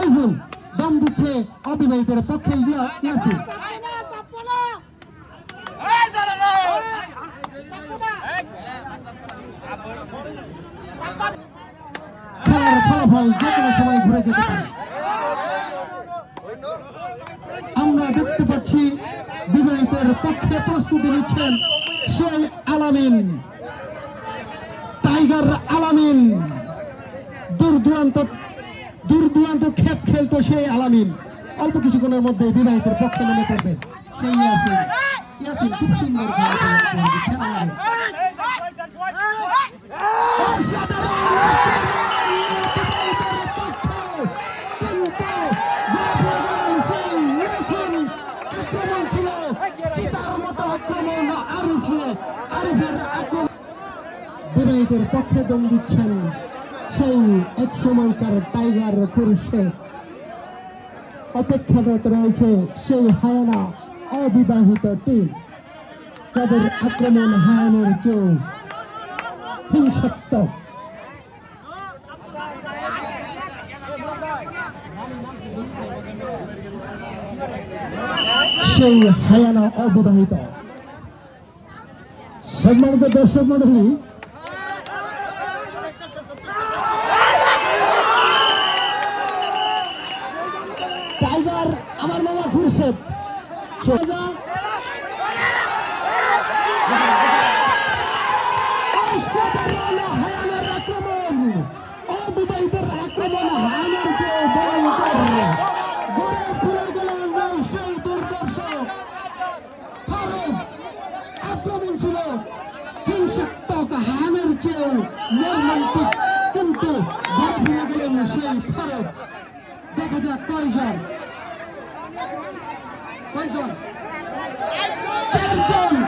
সাইফুল দম দিচ্ছে অবিবাহিতের পক্ষে ইয়াসিন খেলার ফলাফল যে কোনো সময় ঘুরে যেতে পারে। আমরা দেখতে পাচ্ছি বিবাহিতের পক্ষে প্রস্তুতি নিচ্ছেন সেই আলামিন, টাইগার আলামিন, দূর দূরান্ত খেপ খেলতো সেই আলামিন অল্প কিছুক্ষণের মধ্যে বিবাহিতের পক্ষে নেমে পড়বে সেই ইয়াসিন। ইয়াসিন খুব সুন্দর আক্রমণ ছিল, চিতার মতো আক্রমণ আরিফের আক্রমণ। বিবাহিতের পক্ষে দম দিচ্ছেন সেই এক সময়কার টাইগার পুরুষে। অপেক্ষারত রয়েছে সেই হায়ানা অবিবাহিত টিম, যাদের আক্রমণ হায়ানের চেয়েও হিংসাত্মক। সেই হায়ানা অবিবাহিত। সম্মানিত দর্শক মণ্ডলী, টাইগার আমার মামা খুরশেদ হায়ানের আক্রমণ, অবিবাহিতের আক্রমণ হায়ানের চেয়ে ভয়ঙ্কর। ঘুরে ফিরে গেলেন সেই দুর্দর্শক ফারুক। আক্রমণ ছিল হিংসাত্মক হায়ানের চেয়ে মর্মান্তিক, কিন্তু ঘরে ফিরে গেলেন সেই ফারুক। দেখা যাক কয়জন, চারজন।